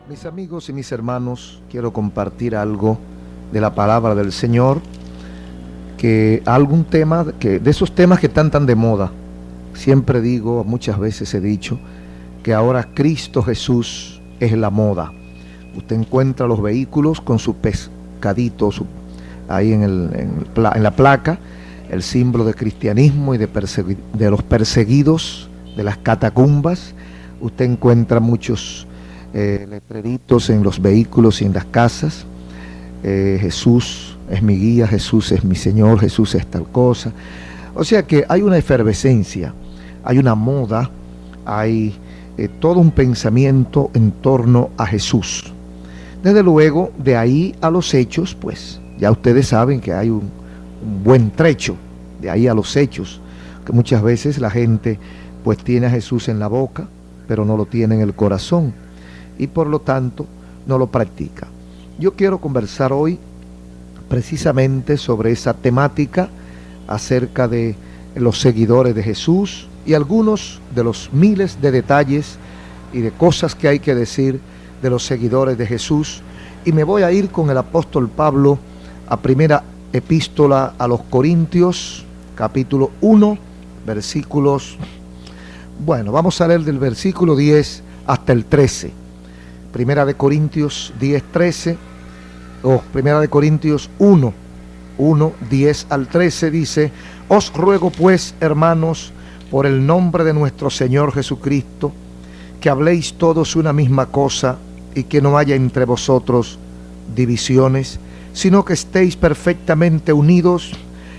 Mis amigos y mis hermanos, quiero compartir algo de la palabra del Señor, que algún tema, de esos temas que están tan de moda. Siempre digo, muchas veces he dicho, que ahora Cristo Jesús es la moda. Usted encuentra los vehículos con su pescadito ahí en la placa, el símbolo de cristianismo y de los perseguidos, de las catacumbas. Usted encuentra muchos letreritos en los vehículos y en las casas. Jesús es mi guía, Jesús es mi Señor, Jesús es tal cosa. O sea que hay una efervescencia, hay una moda, hay todo un pensamiento en torno a Jesús. Desde luego, de ahí a los hechos, pues ya ustedes saben que hay un buen trecho, de ahí a los hechos, que muchas veces la gente pues tiene a Jesús en la boca, pero no lo tiene en el corazón, y por lo tanto no lo practica. Yo quiero conversar hoy precisamente sobre esa temática acerca de los seguidores de Jesús y algunos de los miles de detalles y de cosas que hay que decir de los seguidores de Jesús. Y me voy a ir con el apóstol Pablo a primera epístola a los Corintios, capítulo 1, versículos, vamos a leer del versículo 10 hasta el 13. Primera de Corintios 10, 13, o Primera de Corintios 1, 10 al 13 dice: Os ruego pues, hermanos, por el nombre de nuestro Señor Jesucristo, que habléis todos una misma cosa y que no haya entre vosotros divisiones, sino que estéis perfectamente unidos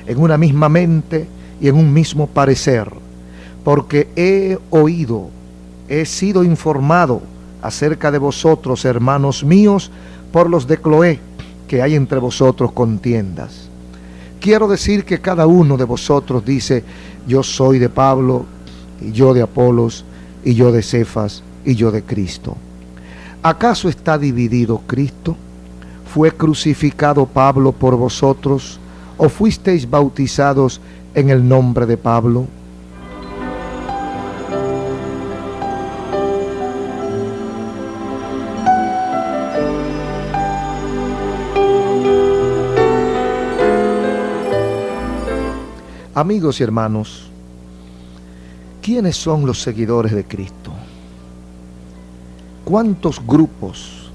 en una misma mente y en un mismo parecer. Porque he sido informado acerca de vosotros, hermanos míos, por los de Cloé, que hay entre vosotros contiendas. Quiero decir que cada uno de vosotros dice: yo soy de Pablo, y yo de Apolos, y yo de Cefas, y yo de Cristo. ¿Acaso está dividido Cristo? ¿Fue crucificado Pablo por vosotros? ¿O fuisteis bautizados en el nombre de Pablo? Amigos y hermanos, ¿quiénes son los seguidores de Cristo? ¿Cuántos grupos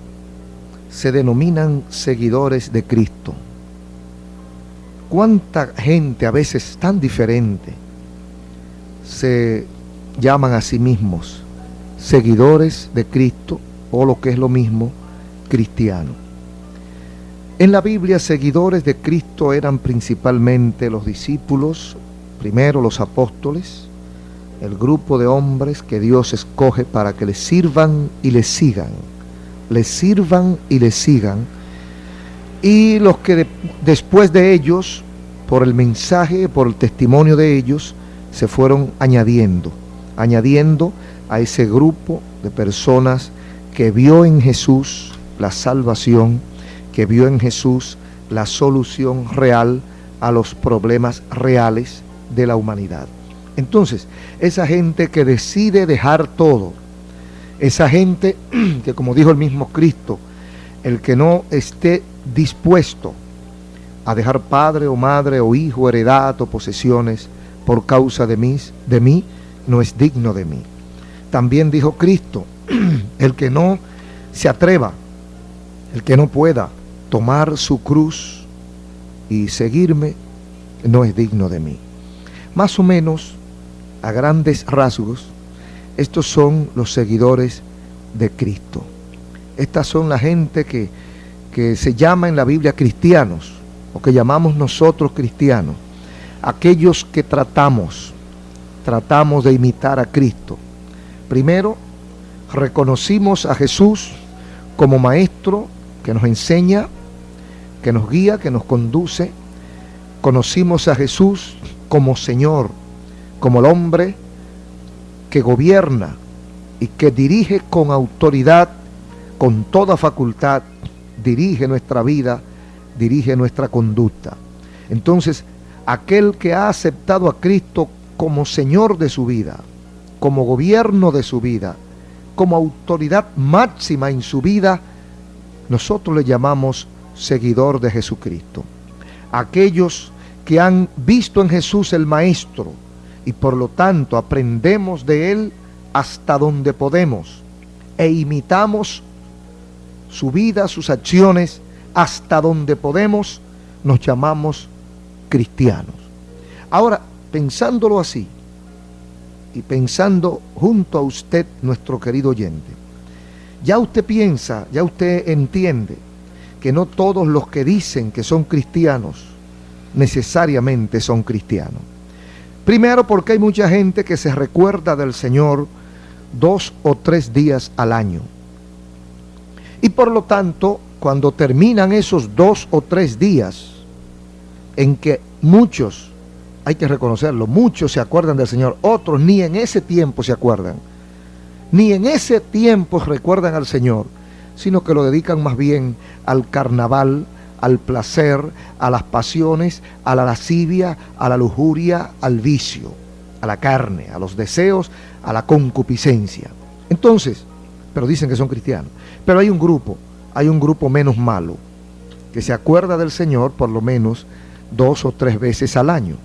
se denominan seguidores de Cristo? ¿Cuánta gente, a veces tan diferente, se llaman a sí mismos seguidores de Cristo, o lo que es lo mismo, cristianos? En la Biblia, seguidores de Cristo eran principalmente los discípulos, primero los apóstoles, el grupo de hombres que Dios escoge para que les sirvan y les sigan, y los que después de ellos, por el mensaje, por el testimonio de ellos, se fueron añadiendo a ese grupo de personas que vio en Jesús la salvación, que vio en Jesús la solución real a los problemas reales de la humanidad. Entonces, esa gente que decide dejar todo, esa gente que, como dijo el mismo Cristo, el que no esté dispuesto a dejar padre o madre o hijo, heredad o posesiones por causa de mí, no es digno de mí. También dijo Cristo, el que no se atreva, el que no pueda tomar su cruz y seguirme, no es digno de mí. Más o menos, a grandes rasgos, estos son los seguidores de Cristo. Estas son la gente que se llama en la Biblia cristianos, o que llamamos nosotros cristianos, aquellos que tratamos de imitar a Cristo. Primero, reconocimos a Jesús como maestro que nos enseña, que nos guía, que nos conduce. Conocimos a Jesús como Señor, como el hombre que gobierna y que dirige con autoridad, con toda facultad, dirige nuestra vida, dirige nuestra conducta. Entonces, aquel que ha aceptado a Cristo como Señor de su vida, como gobierno de su vida, como autoridad máxima en su vida, nosotros le llamamos seguidor de Jesucristo. Aquellos que han visto en Jesús el Maestro y por lo tanto aprendemos de Él hasta donde podemos e imitamos su vida, sus acciones hasta donde podemos, nos llamamos cristianos. Ahora, pensándolo así y pensando junto a usted, nuestro querido oyente, ya usted piensa, ya usted entiende que no todos los que dicen que son cristianos necesariamente son cristianos. Primero, porque hay mucha gente que se recuerda del Señor 2 o 3 días al año. Y por lo tanto, cuando terminan esos 2 o 3 días en que muchos, hay que reconocerlo, muchos se acuerdan del Señor, otros ni en ese tiempo se acuerdan, ni en ese tiempo recuerdan al Señor, sino que lo dedican más bien al carnaval, al placer, a las pasiones, a la lascivia, a la lujuria, al vicio, a la carne, a los deseos, a la concupiscencia. Entonces, pero dicen que son cristianos. Pero hay un grupo menos malo, que se acuerda del Señor por lo menos 2 o 3 veces al año.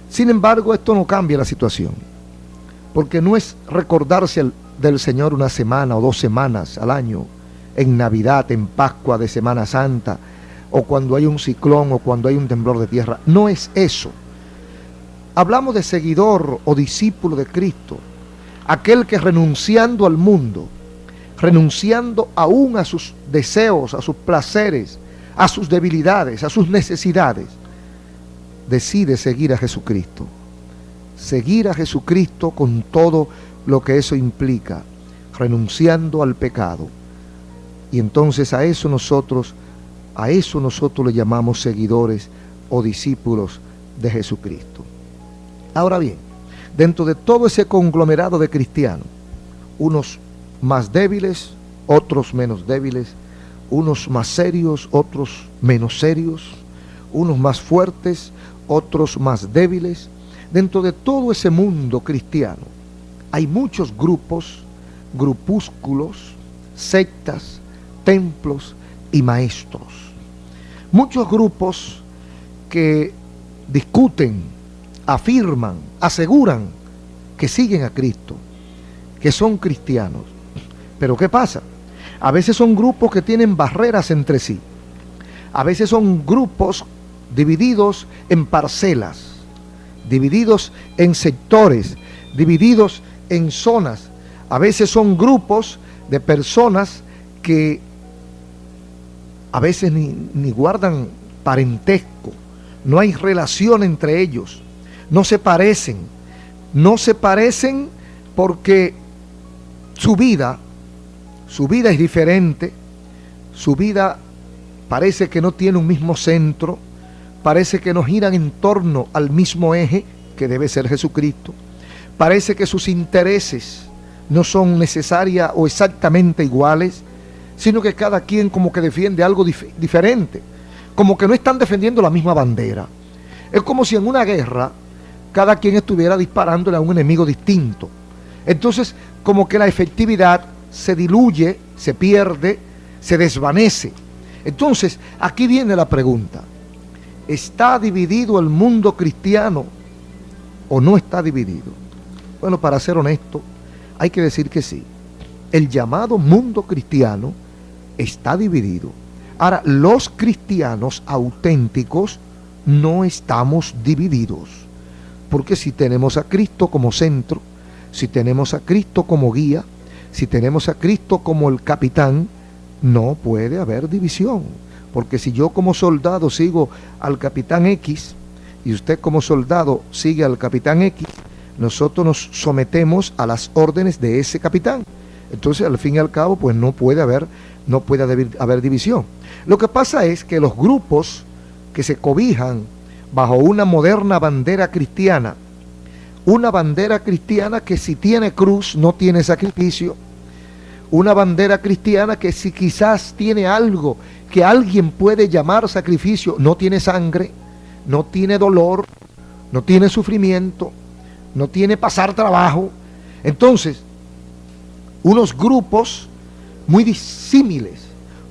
Sin embargo, esto no cambia la situación, porque no es recordarse del Señor una semana o 2 semanas al año, en Navidad, en Pascua, de Semana Santa, o cuando hay un ciclón o cuando hay un temblor de tierra. No es eso. Hablamos de seguidor o discípulo de Cristo, aquel que renunciando al mundo, renunciando aún a sus deseos, a sus placeres, a sus debilidades, a sus necesidades, decide seguir a Jesucristo. Seguir a Jesucristo con todo lo que eso implica, renunciando al pecado. Y entonces a eso nosotros le llamamos seguidores o discípulos de Jesucristo. Ahora bien, dentro de todo ese conglomerado de cristianos, unos más débiles, otros menos débiles, unos más serios, otros menos serios, unos más fuertes, otros más débiles. Dentro de todo ese mundo cristiano hay muchos grupos, grupúsculos, sectas, templos y maestros. Muchos grupos que discuten, afirman, aseguran que siguen a Cristo, que son cristianos. Pero ¿qué pasa? A veces son grupos que tienen barreras entre sí. A veces son grupos divididos en parcelas, divididos en sectores, divididos en zonas. A veces son grupos de personas que a veces ni guardan parentesco, no hay relación entre ellos, no se parecen porque su vida es diferente, su vida parece que no tiene un mismo centro, parece que no giran en torno al mismo eje que debe ser Jesucristo, parece que sus intereses no son necesarias o exactamente iguales, sino que cada quien como que defiende algo diferente, como que no están defendiendo la misma bandera. Es como si en una guerra cada quien estuviera disparándole a un enemigo distinto. Entonces, como que la efectividad se diluye, se pierde, se desvanece. Entonces, aquí viene la pregunta: ¿está dividido el mundo cristiano o no está dividido? Bueno, para ser honesto, hay que decir que sí. El llamado mundo cristiano está dividido. Ahora, los cristianos auténticos no estamos divididos, porque si tenemos a Cristo como centro, si tenemos a Cristo como guía, si tenemos a Cristo como el capitán, no puede haber división. Porque si yo como soldado sigo al capitán X y usted como soldado sigue al capitán X, nosotros nos sometemos a las órdenes de ese capitán. Entonces, al fin y al cabo, pues no puede haber división. Lo que pasa es que los grupos que se cobijan bajo una moderna bandera cristiana, una bandera cristiana que si tiene cruz no tiene sacrificio, una bandera cristiana que si quizás tiene algo que alguien puede llamar sacrificio, no tiene sangre, no tiene dolor, no tiene sufrimiento, no tiene pasar trabajo. Entonces, unos grupos muy disímiles,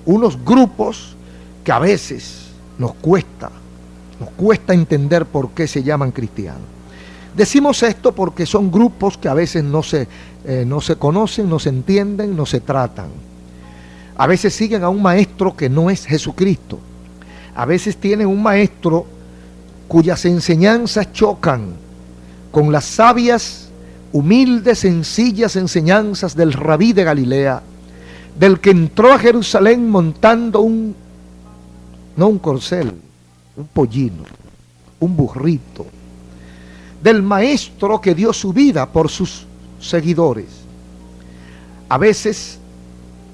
unos grupos que a veces nos cuesta entender por qué se llaman cristianos. Decimos esto porque son grupos que a veces no se conocen, no se entienden, no se tratan. A veces siguen a un maestro que no es Jesucristo. A veces tienen un maestro cuyas enseñanzas chocan con las sabias, humildes, sencillas enseñanzas del rabí de Galilea, del que entró a Jerusalén montando no un corcel, un pollino, un burrito, del maestro que dio su vida por sus seguidores. A veces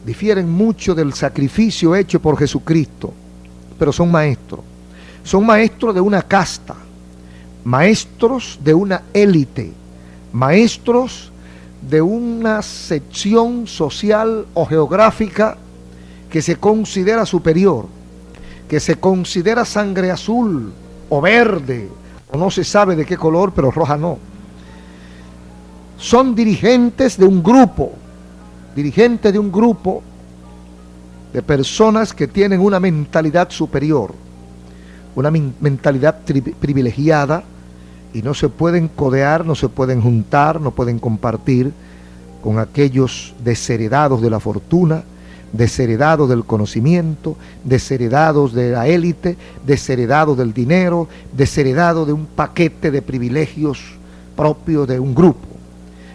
difieren mucho del sacrificio hecho por Jesucristo, pero son maestros de una casta, maestros de una élite, maestros de una sección social o geográfica que se considera superior, que se considera sangre azul o verde, o no se sabe de qué color, pero roja no. Son dirigentes de un grupo de personas que tienen una mentalidad superior, una mentalidad privilegiada, y no se pueden codear, no se pueden juntar, no pueden compartir con aquellos desheredados de la fortuna, desheredados del conocimiento, desheredados de la élite, desheredados del dinero, desheredados de un paquete de privilegios propios de un grupo.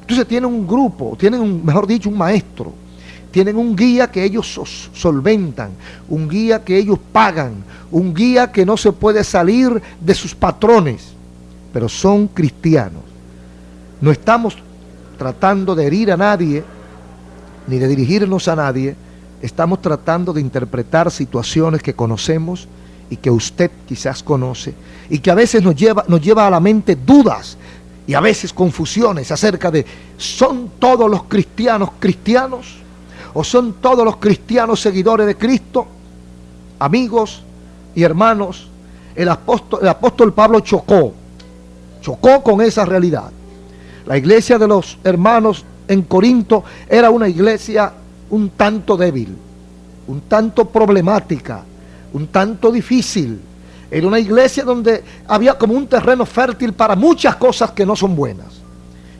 Entonces tienen un grupo, mejor dicho, un maestro, tienen un guía que ellos solventan, un guía que ellos pagan, un guía que no se puede salir de sus patrones, pero son cristianos. No estamos tratando de herir a nadie, ni de dirigirnos a nadie. Estamos tratando de interpretar situaciones que conocemos y que usted quizás conoce, y que a veces nos lleva a la mente dudas y a veces confusiones acerca de: ¿son todos los cristianos cristianos? ¿O son todos los cristianos seguidores de Cristo? Amigos y hermanos, el apóstol Pablo chocó con esa realidad. La iglesia de los hermanos en Corinto era una iglesia un tanto débil, un tanto problemática, un tanto difícil. Era una iglesia donde había como un terreno fértil para muchas cosas que no son buenas.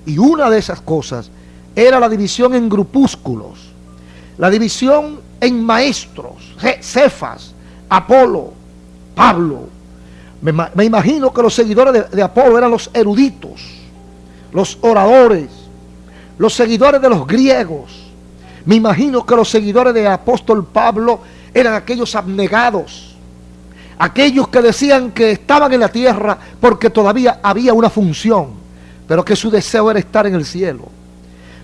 Y una de esas cosas era la división en grupúsculos, la división en maestros, Cefas, Apolo, Pablo. Me imagino que los seguidores de Apolo eran los eruditos, los oradores, los seguidores de los griegos. Me imagino que los seguidores del apóstol Pablo eran aquellos abnegados, aquellos que decían que estaban en la tierra porque todavía había una función, pero que su deseo era estar en el cielo.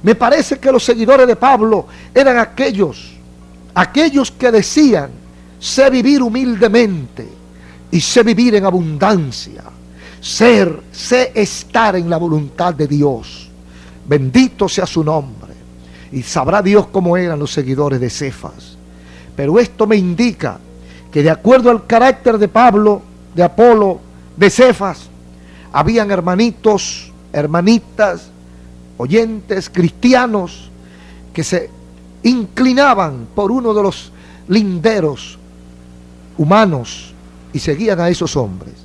Me parece que los seguidores de Pablo eran aquellos que decían: sé vivir humildemente y sé vivir en abundancia, sé estar en la voluntad de Dios. Bendito sea su nombre. Y sabrá Dios cómo eran los seguidores de Cefas. Pero esto me indica que, de acuerdo al carácter de Pablo, de Apolo, de Cefas, habían hermanitos, hermanitas, oyentes, cristianos, que se inclinaban por uno de los linderos humanos y seguían a esos hombres,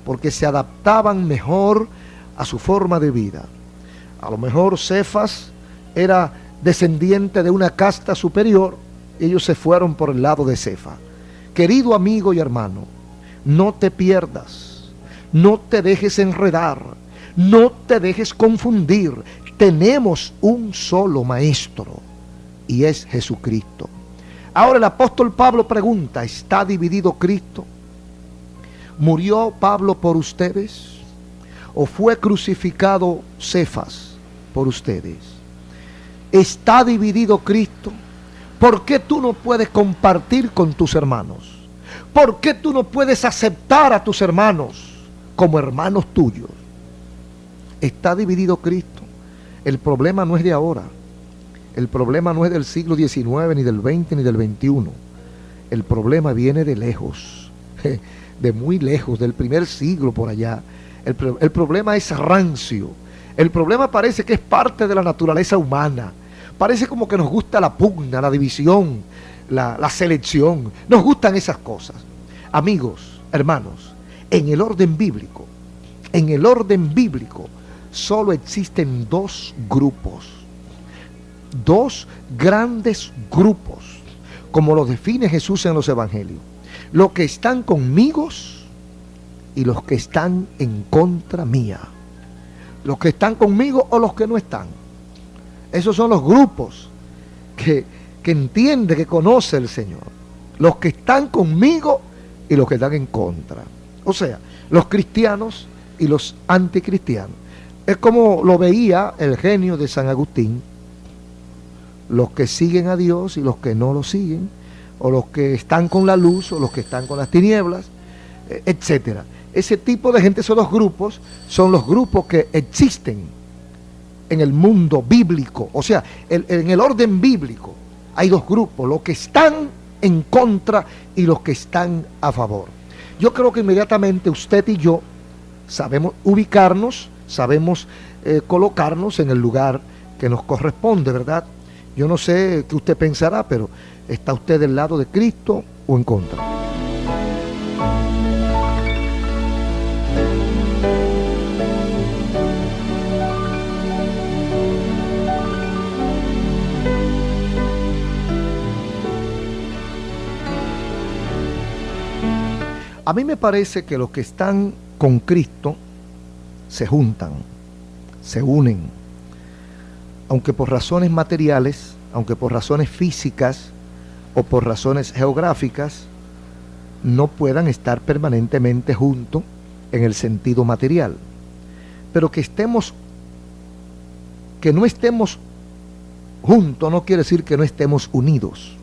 porque se adaptaban mejor a su forma de vida. A lo mejor Cefas era descendiente de una casta superior, y ellos se fueron por el lado de Cefas. Querido amigo y hermano, no te pierdas, no te dejes enredar, no te dejes confundir. Tenemos un solo maestro, y es Jesucristo. Ahora el apóstol Pablo pregunta: ¿está dividido Cristo? ¿Murió Pablo por ustedes? ¿O fue crucificado Cefas por ustedes? ¿Está dividido Cristo? ¿Por qué tú no puedes compartir con tus hermanos? ¿Por qué tú no puedes aceptar a tus hermanos como hermanos tuyos? ¿Está dividido Cristo? El problema no es de ahora. El problema no es del siglo XIX, ni del XX, ni del XXI. El problema viene de lejos, de muy lejos, del primer siglo por allá. El problema es rancio. El problema parece que es parte de la naturaleza humana. parece como que nos gusta la pugna, la división, la selección. Nos gustan esas cosas. Amigos, hermanos, en el orden bíblico, solo existen dos grupos, dos grandes grupos, como los define Jesús en los evangelios: los que están conmigo y los que están en contra mía. Los que están conmigo o los que no están. Esos son los grupos que entiende, que conoce el Señor. Los que están conmigo y los que están en contra. O sea, los cristianos y los anticristianos. Es como lo veía el genio de San Agustín: los que siguen a Dios y los que no lo siguen, o los que están con la luz o los que están con las tinieblas, etcétera. Ese tipo de gente, son los grupos que existen en el mundo bíblico. O sea, en el orden bíblico hay dos grupos: los que están en contra y los que están a favor. Yo creo que inmediatamente usted y yo sabemos ubicarnos, sabemos colocarnos en el lugar que nos corresponde, ¿verdad? Yo no sé qué usted pensará, pero ¿está usted del lado de Cristo o en contra? A mí me parece que los que están con Cristo se juntan, se unen, aunque por razones materiales, aunque por razones físicas o por razones geográficas, no puedan estar permanentemente juntos en el sentido material. Pero que no estemos juntos no quiere decir que no estemos unidos.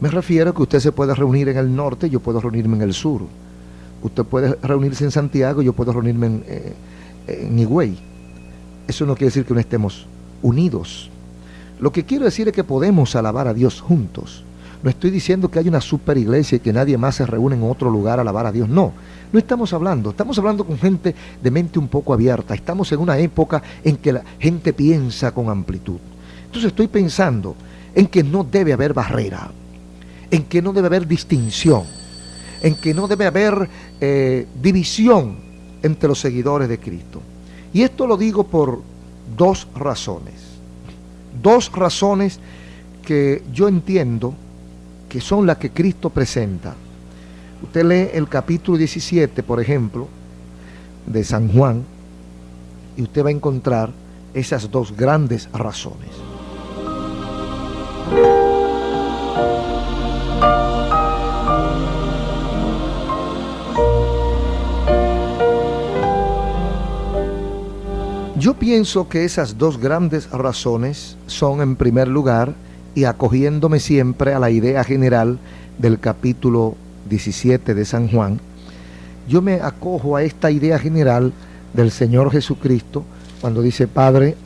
Me refiero a que usted se puede reunir en el norte, yo puedo reunirme en el sur. Usted puede reunirse en Santiago, yo puedo reunirme en Higüey. Eso no quiere decir que no estemos unidos. Lo que quiero decir es que podemos alabar a Dios juntos. No estoy diciendo que hay una super iglesia y que nadie más se reúne en otro lugar a alabar a Dios. No, no estamos hablando con gente de mente un poco abierta. Estamos en una época en que la gente piensa con amplitud. Entonces estoy pensando en que no debe haber barrera, en que no debe haber distinción, en que no debe haber división entre los seguidores de Cristo. Y esto lo digo por dos razones que yo entiendo que son las que Cristo presenta. Usted lee el capítulo 17, por ejemplo, de San Juan, y usted va a encontrar esas dos grandes razones. Yo pienso que esas dos grandes razones son, en primer lugar, y acogiéndome siempre a la idea general del capítulo 17 de San Juan, yo me acojo a esta idea general del Señor Jesucristo cuando dice: Padre,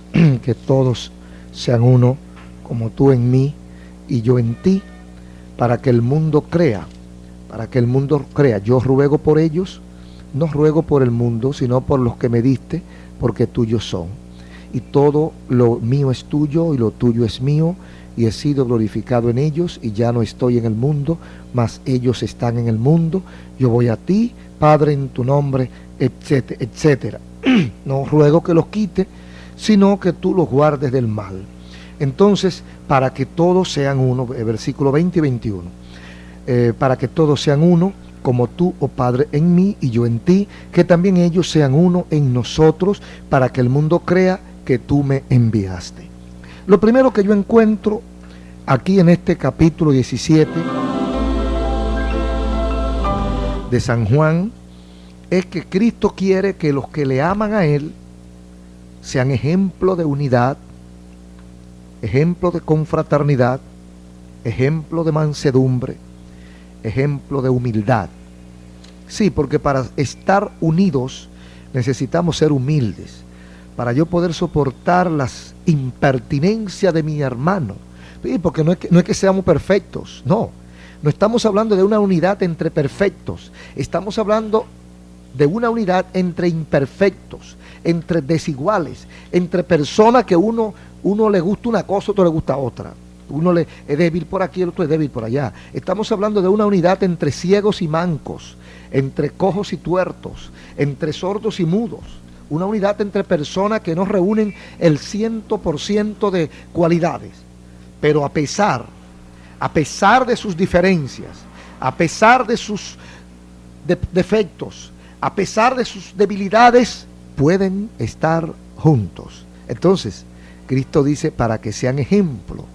que todos sean uno, como tú en mí y yo en ti, para que el mundo crea. Yo ruego por ellos, no ruego por el mundo, sino por los que me diste, porque tuyos son. Y todo lo mío es tuyo y lo tuyo es mío, y he sido glorificado en ellos, y ya no estoy en el mundo, mas ellos están en el mundo. Yo voy a ti, Padre, en tu nombre, etcétera, etcétera. No ruego que los quite, sino que tú los guardes del mal. Entonces, para que todos sean uno, versículo 20 y 21, para que todos sean uno, como tú, oh Padre, en mí y yo en ti, que también ellos sean uno en nosotros, para que el mundo crea que tú me enviaste. Lo primero que yo encuentro aquí en este capítulo 17 de San Juan es que Cristo quiere que los que le aman a Él sean ejemplo de unidad, ejemplo de confraternidad, ejemplo de mansedumbre, ejemplo de humildad. Sí, porque para estar unidos necesitamos ser humildes, para yo poder soportar las impertinencias de mi hermano. Sí, porque no es que seamos perfectos, no estamos hablando de una unidad entre perfectos, estamos hablando de una unidad entre imperfectos, entre desiguales, entre personas que uno Uno le gusta una cosa, otro le gusta otra. Uno es débil por aquí, el otro es débil por allá. Estamos hablando de una unidad entre ciegos y mancos, entre cojos y tuertos, entre sordos y mudos. Una unidad entre personas que no reúnen el 100% de cualidades. Pero a pesar de sus diferencias, a pesar de sus defectos, a pesar de sus debilidades, pueden estar juntos. Entonces, Cristo dice para que sean ejemplo,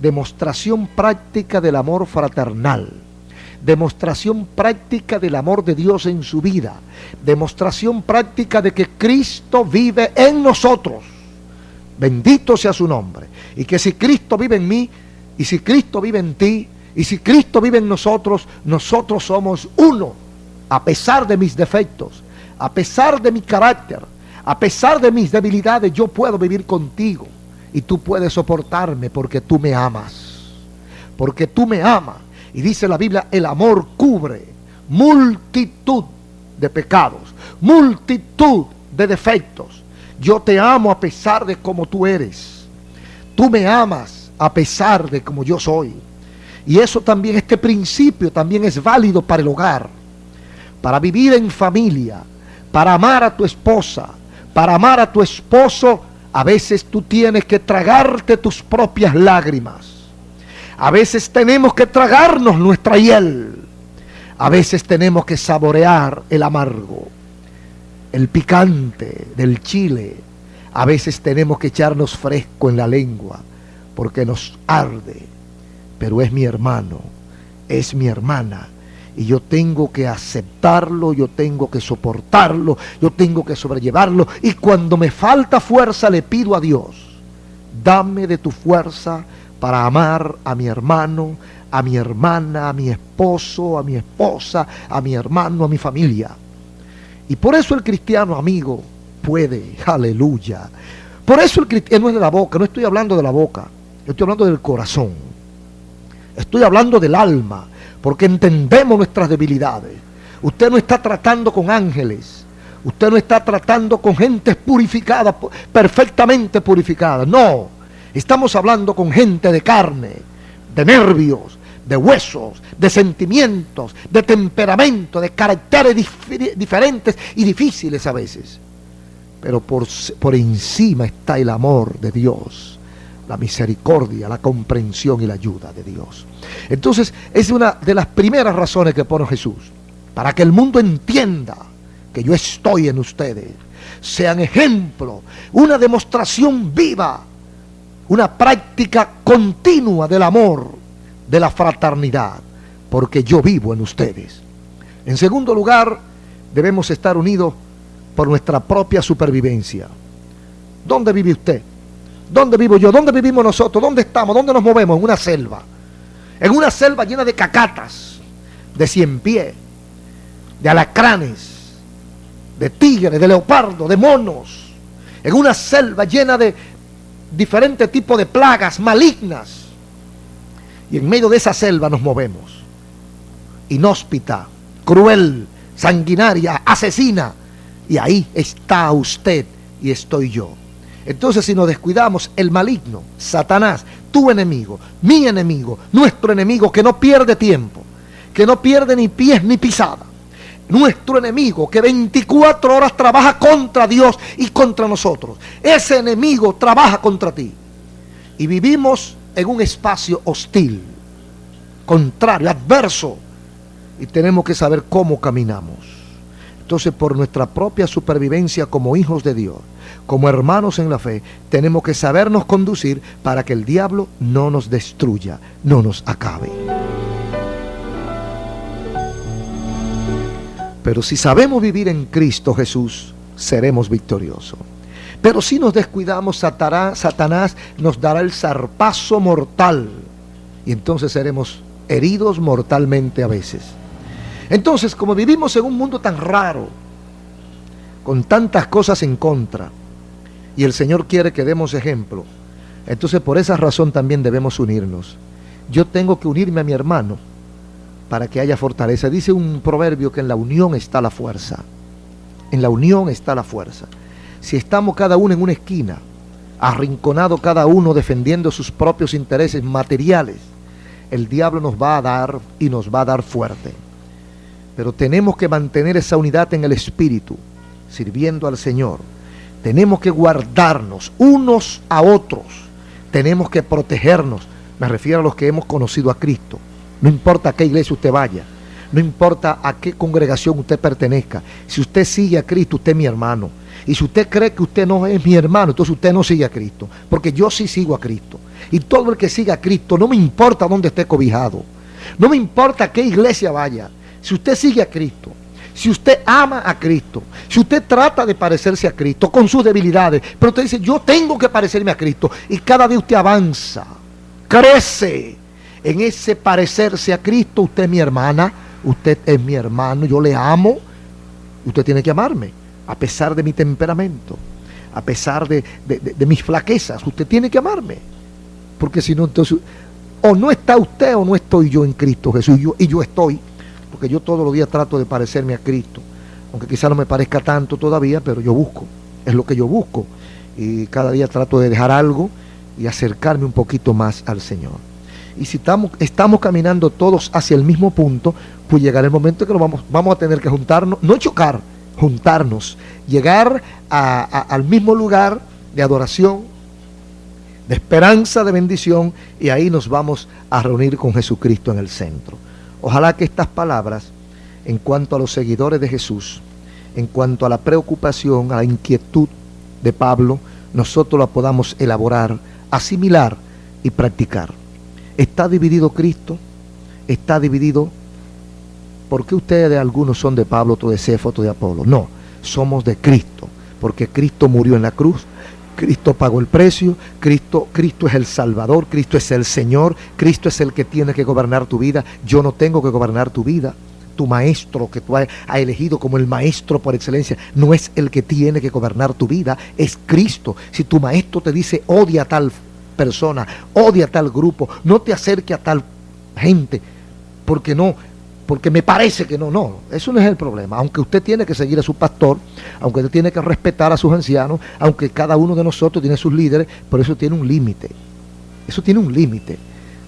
demostración práctica del amor fraternal, demostración práctica del amor de Dios en su vida, demostración práctica de que Cristo vive en nosotros. Bendito sea su nombre. Y que si Cristo vive en mí, y si Cristo vive en ti, y si Cristo vive en nosotros, nosotros somos uno, a pesar de mis defectos, a pesar de mi carácter, a pesar de mis debilidades. Yo puedo vivir contigo y tú puedes soportarme porque tú me amas, porque tú me amas. Y dice la Biblia, el amor cubre multitud de pecados, multitud de defectos. Yo te amo a pesar de cómo tú eres. Tú me amas a pesar de cómo yo soy. Y eso también, este principio también es válido para el hogar, para vivir en familia, para amar a tu esposa, para amar a tu esposo. A veces tú tienes que tragarte tus propias lágrimas. A veces tenemos que tragarnos nuestra hiel. A veces tenemos que saborear el amargo, el picante del chile. A veces tenemos que echarnos fresco en la lengua porque nos arde. Pero es mi hermano, es mi hermana. Y yo tengo que aceptarlo, yo tengo que soportarlo, yo tengo que sobrellevarlo. Y cuando me falta fuerza le pido a Dios, dame de tu fuerza para amar a mi hermano, a mi hermana, a mi esposo, a mi esposa, a mi hermano, a mi familia. Y por eso el cristiano, amigo, puede, aleluya. Por eso el cristiano no es de la boca, no estoy hablando de la boca, yo estoy hablando del corazón. Estoy hablando del alma, porque entendemos nuestras debilidades. Usted no está tratando con ángeles, usted no está tratando con gente purificada, perfectamente purificada. No, estamos hablando con gente de carne, de nervios, de huesos, de sentimientos, de temperamento, de caracteres diferentes y difíciles a veces. Pero por encima está el amor de Dios, la misericordia, la comprensión y la ayuda de Dios. Entonces, es una de las primeras razones que pone Jesús, para que el mundo entienda que yo estoy en ustedes, sean ejemplo, una demostración viva, una práctica continua del amor, de la fraternidad, porque yo vivo en ustedes. En segundo lugar, debemos estar unidos por nuestra propia supervivencia. ¿Dónde vive usted? ¿Dónde vivo yo? ¿Dónde vivimos nosotros? ¿Dónde estamos? ¿Dónde nos movemos? En una selva. En una selva llena de cacatas, de ciempié, de alacranes, de tigres, de leopardo, de monos. En una selva llena de diferentes tipos de plagas malignas. Y en medio de esa selva nos movemos. Inhóspita, cruel, sanguinaria, asesina. Y ahí está usted y estoy yo. Entonces, si nos descuidamos, el maligno, Satanás, tu enemigo, mi enemigo, nuestro enemigo, que no pierde tiempo, que no pierde ni pies ni pisada, nuestro enemigo que 24 horas trabaja contra Dios y contra nosotros, ese enemigo trabaja contra ti. Y vivimos en un espacio hostil, contrario, adverso, y tenemos que saber cómo caminamos. Entonces, por nuestra propia supervivencia como hijos de Dios, como hermanos en la fe, tenemos que sabernos conducir para que el diablo no nos destruya, no nos acabe. Pero si sabemos vivir en Cristo Jesús, seremos victoriosos. Pero si nos descuidamos, Satanás nos dará el zarpazo mortal, y entonces seremos heridos mortalmente a veces. Entonces, como vivimos en un mundo tan raro, con tantas cosas en contra, y el Señor quiere que demos ejemplo, entonces por esa razón también debemos unirnos. Yo tengo que unirme a mi hermano para que haya fortaleza. Dice un proverbio que en la unión está la fuerza. En la unión está la fuerza. Si estamos cada uno en una esquina, arrinconado cada uno defendiendo sus propios intereses materiales, el diablo nos va a dar y nos va a dar fuerte. Pero tenemos que mantener esa unidad en el espíritu, sirviendo al Señor. Tenemos que guardarnos unos a otros. Tenemos que protegernos. Me refiero a los que hemos conocido a Cristo. No importa a qué iglesia usted vaya. No importa a qué congregación usted pertenezca. Si usted sigue a Cristo, usted es mi hermano. Y si usted cree que usted no es mi hermano, entonces usted no sigue a Cristo. Porque yo sí sigo a Cristo. Y todo el que siga a Cristo, no me importa dónde esté cobijado. No me importa a qué iglesia vaya. Si usted sigue a Cristo, si usted ama a Cristo, si usted trata de parecerse a Cristo con sus debilidades, pero usted dice, yo tengo que parecerme a Cristo, y cada día usted avanza, crece en ese parecerse a Cristo. Usted es mi hermana, usted es mi hermano, yo le amo, usted tiene que amarme, a pesar de mi temperamento, a pesar de mis flaquezas, usted tiene que amarme, porque si no, entonces, o no está usted o no estoy yo en Cristo Jesús, y yo estoy, porque yo todos los días trato de parecerme a Cristo, aunque quizá no me parezca tanto todavía, pero yo busco, es lo que yo busco, y cada día trato de dejar algo y acercarme un poquito más al Señor. Y si estamos caminando todos hacia el mismo punto, pues llegará el momento que vamos a tener que juntarnos, no chocar, juntarnos, llegar al mismo lugar de adoración, de esperanza, de bendición, y ahí nos vamos a reunir con Jesucristo en el centro. Ojalá que estas palabras, en cuanto a los seguidores de Jesús, en cuanto a la preocupación, a la inquietud de Pablo, nosotros la podamos elaborar, asimilar y practicar. ¿Está dividido Cristo? ¿Está dividido? ¿Por qué ustedes algunos son de Pablo, otros de Cefas, otros de Apolo? No, somos de Cristo, porque Cristo murió en la cruz, Cristo pagó el precio, Cristo es el Salvador, Cristo es el Señor, Cristo es el que tiene que gobernar tu vida. Yo no tengo que gobernar tu vida. Tu maestro que tú has elegido como el maestro por excelencia no es el que tiene que gobernar tu vida, es Cristo. Si tu maestro te dice odia a tal persona, odia a tal grupo, no te acerque a tal gente, porque me parece que no, eso no es el problema. Aunque usted tiene que seguir a su pastor, aunque usted tiene que respetar a sus ancianos, aunque cada uno de nosotros tiene sus líderes, pero eso tiene un límite. Eso tiene un límite.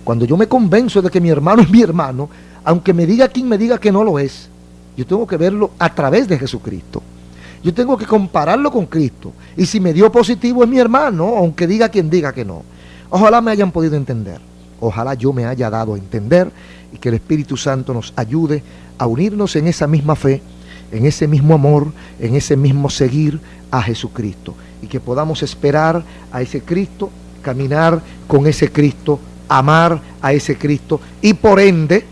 Cuando yo me convenzo de que mi hermano es mi hermano, aunque me diga quien me diga que no lo es, yo tengo que verlo a través de Jesucristo. Yo tengo que compararlo con Cristo. Y si me dio positivo es mi hermano, aunque diga quien diga que no. Ojalá me hayan podido entender. Ojalá yo me haya dado a entender y que el Espíritu Santo nos ayude a unirnos en esa misma fe, en ese mismo amor, en ese mismo seguir a Jesucristo. Y que podamos esperar a ese Cristo, caminar con ese Cristo, amar a ese Cristo y por ende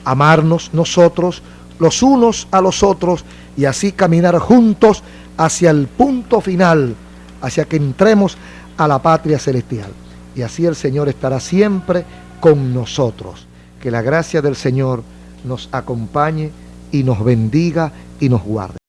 amarnos nosotros los unos a los otros y así caminar juntos hacia el punto final, hacia que entremos a la patria celestial. Y así el Señor estará siempre con nosotros. Que la gracia del Señor nos acompañe y nos bendiga y nos guarde.